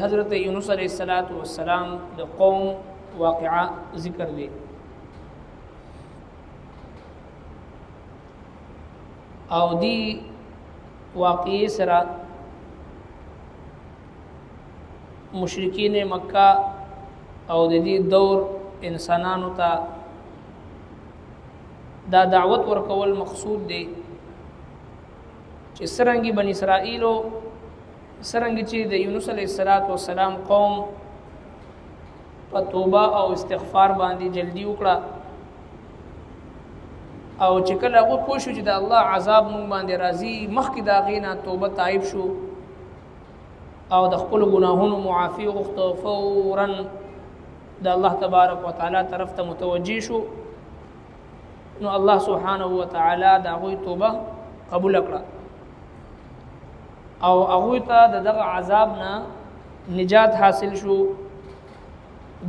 حضرت یونس علیہ السلام د قوم واقعہ ذکر دی او دی واقعی سره مشرکین مکہ او د دې دور انسانانو ته دا دعوت ورکول مقصود دی چې سرنګي بنی اسرائیلو سرنګ چې د یونس علیه السلام قوم په توبه او استغفار باندې جلدی وکړه او چې کله هغه پوه شو چې د الله عذاب مونږ باندې راځي مخکې د هغې نه توبه تایب شو او د خپلو ګناهونو معافي وغوښته فورا د الله تبارک وتعالی طرف ته متوجه شو نو الله سبحانه وتعالی د هغوی توبه قبول کړه او هغوی ته دغه عذاب نه نجات حاصل شو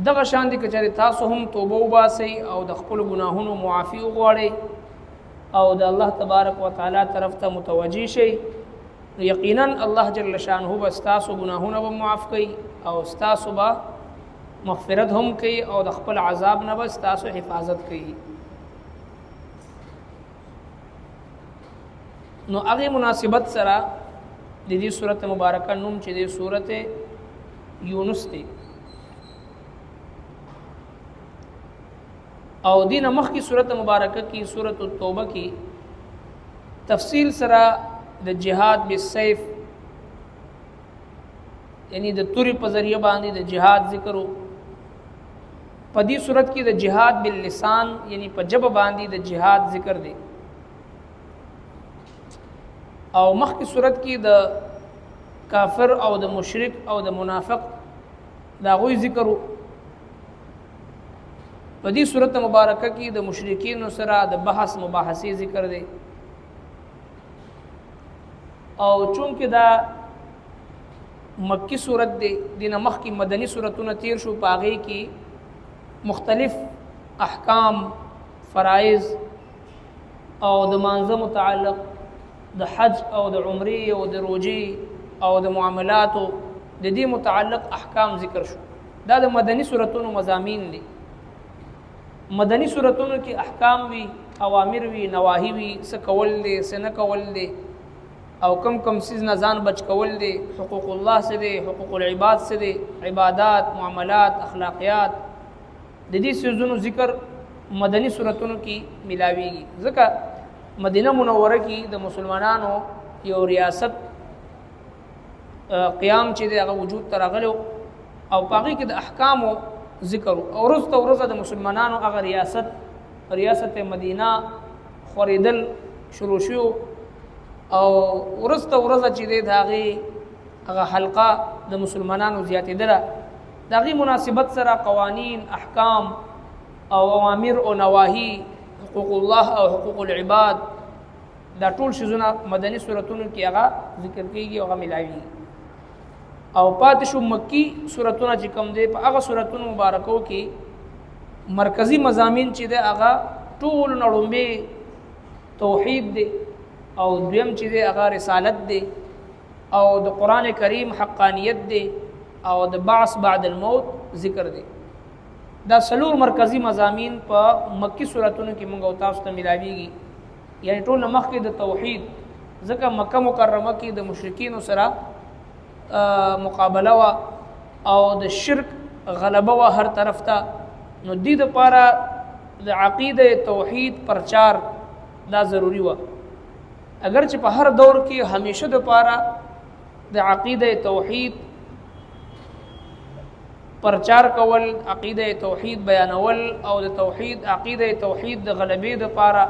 دغه شان دي که چېرې تاسو هم توبه وباسئ او د خپلو ګناهونو معافي وغواړئ او د الله تبارک وتعالی طرف ته متوجه شئ یقینا الله جل شانه به ستاسو ګناهونه به معاف کوي او ستاسو به مغفرت هم کوي او د خپل عذاب نه به ستاسو حفاظت کوي نو هغې مناسبت سره د دې صورت مبارکه نوم چې د صورت یونس دی او دین مخکی صورت مبارکه کی صورت التوبه کی تفصیل سره د جهاد بالسيف یعنی د توري په ذریعہ باندې د جهاد ذکرو په دې صورت کې د جهاد باللسان یعنی په جبه باندې د جهاد ذکر دی او مخکی صورت کې د کافر او د مشرک او د منافق دا غوي ذکرو په دې صورت مبارکه کې د مشرکین سره د بحث مباحثه ذکر دی او چونکه دا مکی صورت دی دینه مخکی مدنی صورتونه تیر شو پاغي کې مختلف احکام فرائض او د مانزه متعلق د حج او د عمره او د روجي او د معاملاتو د دې متعلق احکام ذکر شو دا د مدنی صورتونو مضامین دي مدنی صورتونو کې احکام وی اوامر وی نواهی وی څه کول دي څه نه کول دي او کم سیز نه ځان بچ کول دي حقوق الله څه دي حقوق العباد څه دي عبادات معاملات اخلاقیات د دې سيزونو ذکر مدنی صورتونو کې ملاويږي ځکه مدینه منوره کې د مسلمانانو یو ریاست قیام چې هغه وجود تر غلو او باقي کې د احکامو ذکر او ورځ د مسلمانانو هغه ریاست مدینه خوریدل شروع شو او ورځ چې د هغه حلقه د مسلمانانو زیاتېدله د هغې مناسبت سره قوانین احکام او اوامر او نواهی حقوق الله او حقوق العباد دا ټول شیزونه مدنی صورتونو کې هغه ذکر کیږي او هغه ملایوي او پاتې شو مکی صورتونه چې کوم دي په هغه صورتونو مبارکو کې مرکزی مضامین چې دی هغه ټول نړومبي توحید دی او دویم چې دی هغه رسالت دی او د قران کریم حقانیت دی او د بعث بعد الموت ذکر دی دا سلور مرکزی مضامین په مکی صورتونو کې موږ او تاسو ته ملاويږي یعنی ټول مخکې د توحید ځکه مکه مکرمه کې د مشرکین سره مقابله وا او د شرک غلبه وا هر طرف ته نو دې د پاره د عقیده توحید پرچار دا ضروری و اگر چې په هر دور کې همیشه د پاره د عقیده توحید پرچار کول عقیده توحید بیانول او د توحید عقیده توحید د غلبې د پاره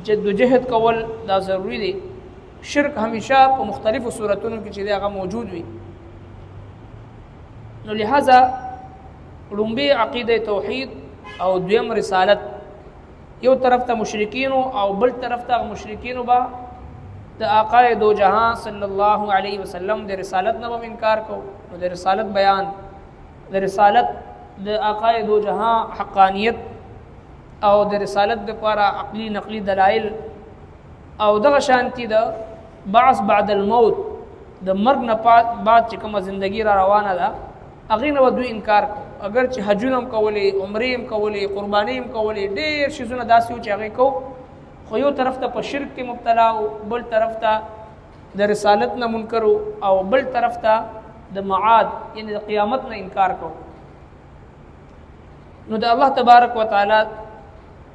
جدوجہد کول دا ضروری دی شرک همیشه په مختلفو صورتونو کې چې هغه موجود وي نو لہذا لومبي عقیده توحید او دویم رسالت یو طرف ته مشرکین او بل طرف ته مشرکین با د آقا دو جهان صلی الله علیه وسلم د رسالت نه انکار کو نو د رسالت بیان د رسالت د آقا دو جهان حقانیت او د رسالت د لپاره عقلی نقلی دلایل او دغه شانتی د بعث بعد الموت د مرګ نه بعد چې کومه زندگی را روانه ده هغې نه به دوی انکار کو اگر چې حجونه هم کولې عمرې هم کولې قربانۍ هم کولې ډېر شیزونه داسې وو چې هغې کو خو یو طرف ته په شرک کې مبتلا و بل طرف ته د رسالت نه منکر او بل طرف ته د معاد یعنی د قیامت نه انکار کو نو د الله تبارک وتعالی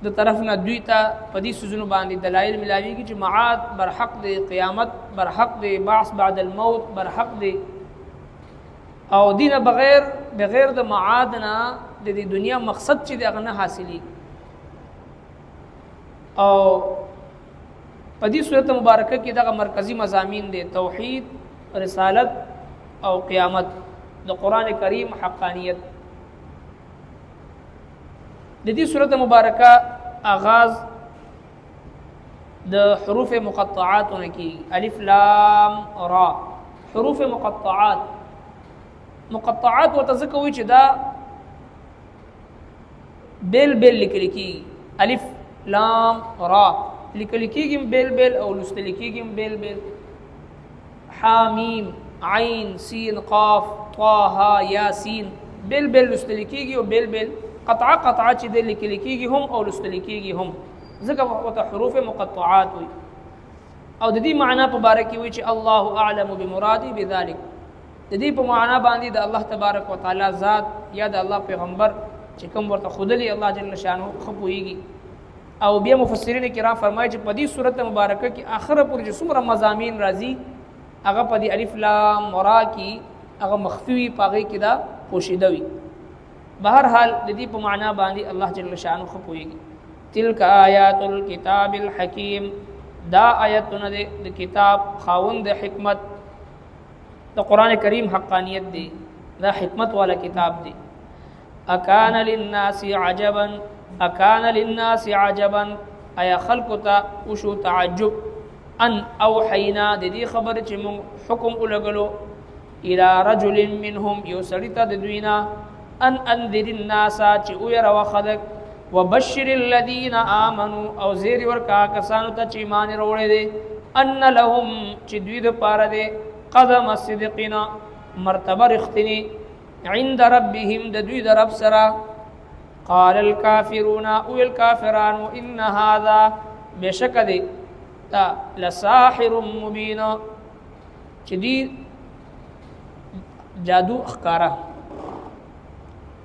د طرف نه دوی ته په دې سيزونو باندې دلایل ملاويږي چې معاد برحق دی قیامت برحق دی بعث بعد الموت برحق دی او دینه بغیر د معاد نه د دې دنیا مقصد چې دغه نه حاصلي او په دې صورت مبارکه کې دغه مرکزی مضامین دي توحید رسالت او قیامت د قران کریم حقانیت د دې صورت مبارکه آغاز د حروف مقطعات کی الف لام را حروف مقطعات وتذکوي چې دا بیل لیکل کی الف لام را لیکل کیږي بیل او لوستل کیږي بیل حامیم عین سین قاف طه یاسین بیل لوستل کیږي او بیل قطعه چې د لیکل کیږي هم او لوستل کیږي هم ځکه وته حروف مقطعات وي او د دې معنا په باره کې وي چې الله اعلم بمرادي بذلك د دې په معنا باندې د الله تبارک وتعالى ذات یا د الله پیغمبر چې کوم ورته خودلی الله جل شانه خپويږي او بیا مفسرین کرام فرمایي چې په دې سورته مبارکه کې اخره پورې چې څومره مضامین راځي هغه په دې الف لام را کې هغه مخفي پاغي کې دا پوشیده وي بهر حال د دې په معنا باندې الله جل شانه خپويږي تلک آیات الكتاب الحکیم دا آیتونه د کتاب خاوند حکمت د قران کریم حقانیت دی دا حکمت والا کتاب دی اکان للناس عجبا ایا خلقتا وشو تعجب ان اوحینا د دې خبر چې موږ حکم ولګلو الى رجل منهم یوسلتا د دوینا ان انذر الناس چې او يروا خلق وبشر الذين امنوا او زیر ورکا کسانو ته چې ایمان وروړي دي ان لهم چې دوی د پاره دي قدم صدقنا مرتبه رختنی عند ربهم د دوی د رب سره قال الكافرون او الكافرون ان هذا بشک دي تا لساحر مبين چې دي جادو اخکارا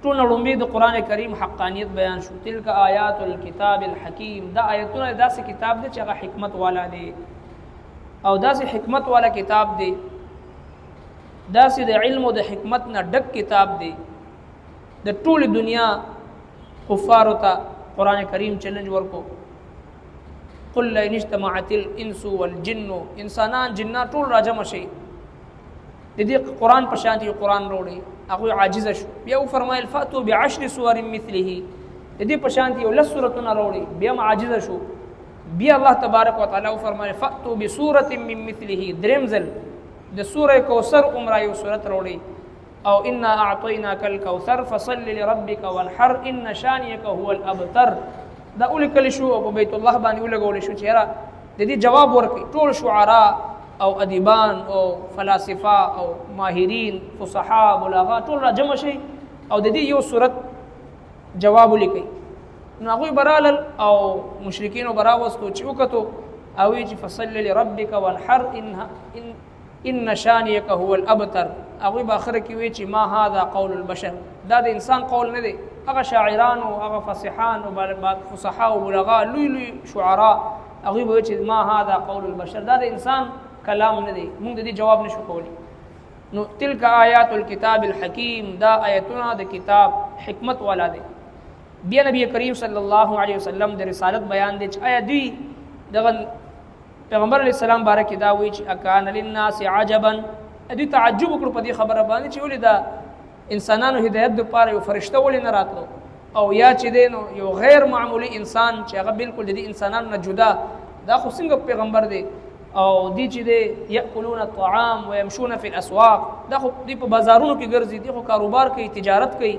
ټول لومبي د قران کریم حقانیت بیان شو تلک آیات الكتاب الحکیم دا آیتونه داسې کتاب دی چې هغه حکمت والا دی او داسې حکمت والا کتاب دی داسې د علم او د حکمت نه ډک کتاب دی د ټول دنیا کفار ته قران کریم چیلنج ورکو قل لئن اجتمعت الانس والجن انسانان جنات ټول راجم شي د دې قران په شان دی قران وروړي هغه عاجز شو بیا فرمایل فاتو بعشر سور مثله د دې په شان دی ول سورتون وروړي بیا عاجز شو بیا الله تبارک وتعالى فرمایل فاتو بسوره من مثله درمزل د سوره کوثر عمره یو سورت وروړي او انا اعطيناك الكوثر فصل لربك وانحر ان شانئك هو الابتر دا اول کلی شو په بیت الله باندې ولګول شو چیرې د دې جواب ورکړي ټول شعرا او ادیبان او فلاسفه او ماهرین فصحاء بلاغا ټول را جمع شي او د دې یو صورت جواب لیکي نو هغه برال او مشرکین براوستو چې وکړو او چې فصل لربك وانحر ان شانئك هو الابتر هغه باخره کې وی چې ما هذا قول البشر دا د انسان قول نه دی هغه شاعران او هغه فصحان او فصحاء او بلاغا لوی شعرا هغه وی چې ما هذا قول البشر دا د انسان کلام نه دی موږ د دې جواب نشو کولی نو تلک آیات الكتاب الحکیم دا آیتونه د کتاب حکمت والا دی بیا نبی کریم صلی الله علیه وسلم د رسالت بیان دی چې آیا دوی دغه پیغمبر علیہ السلام بارک دا وی چې اکان للناس عجبا دوی تعجب وکړو په دې خبره باندې چې ولې دا انسانانو هدایت د پاره یو فرشته ولې نه راتلو او یا چې دینو یو غیر معمولی انسان چې هغه بالکل د انسانانو نه جدا دا خو څنګه پیغمبر دی او دی چې دی یاکلون الطعام ويمشون في الاسواق دا خو دی په بازارونو کې ګرځي دی خو کاروبار کوي تجارت کوي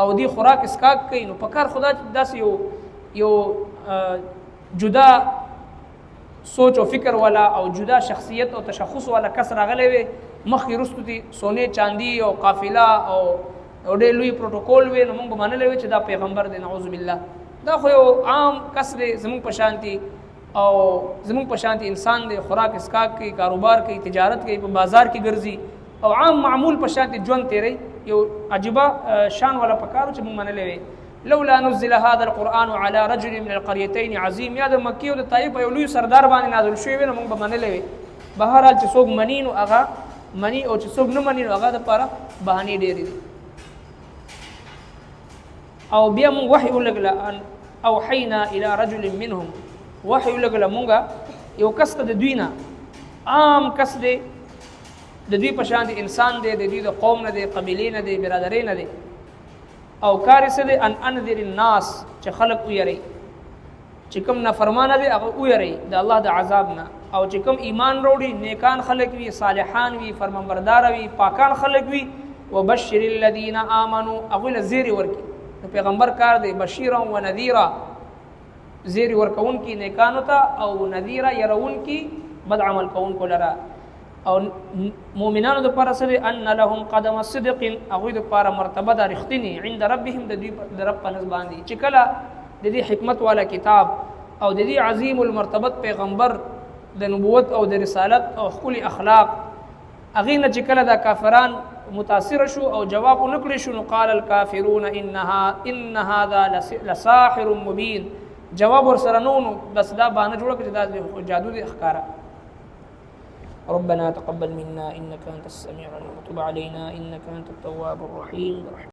او دی خوراک اسکاک کوي نو په کار خدا داس یو جدا سوچ او فکر والا او جدا شخصیت او تشخص والا کس راغلی وي مخکې رستو دي سونه چاندي او قافله او ډېر لوی پروتوکول وي نو موږ به منلی وي چې دا پیغمبر دی نعوذ بالله دا خو یو عام کس دی زموږ په شانتي او زموږ په شانتي انسان دی خوراک اسکاک کوي کاروبار کوي تجارت کوي په بازار کې ګرځي او عام معمول په شانتي ژوند تیری یو عجیبه شان والا پکارو چې موږ منلی وي لولا نزل هذا القرآن على رجل من القريتين عظيم یا د مکی او د طائف یو لوی سردار باندې نازل شوی وي نو موږ به منلی وي بهرحال چې څوک مني نو هغه مني او چې څوک نه مني نو هغه دپاره بهانې ډېرې دي او بیا موږ وحی ولګله ان اوحینا الى رجل منهم وحی ولګله موږ یو کس ته د دوی نه عام کس دی د دوی په شان د انسان دی د دوی د قوم نه دی قبیلې نه دی برادرۍ نه دی او کار څه دی ان انذر الناس چې خلق ویری چې کوم نافرمانه دی هغه ویری د الله د عذاب نه او چې کوم ایمان وروړي نیکان خلق وي صالحان وي فرمانبردار وي پاکان خلق وي وبشر الذين امنوا هغوی له زیری ورکي د پیغمبر کار دی بشیرا و نذیرا زیری ورکوونکي نیکانو ته او نذیرا يرونکي بد عمل کوونکو لره او مؤمنانو د پاره سره ان لهم قدم صدق هغوی د پاره مرتبه د رښتینی عند ربهم د دوی د رب په نسبت باندې چې کله د دې حکمت والا کتاب او د دې عظیم المرتبت پیغمبر د نبوت او د رسالت او خپل اخلاق هغې نه چې کله دا کافران متاثر شو او جواب ونکړي شو نو قال الكافرون ان هذا لساحر مبين جواب ورسره نو بس دا بانه جوړه چې دا جادو دی ښکاره ربنا تقبل منا إنك أنت السميع العليم وتب علينا إنك أنت التواب الرحيم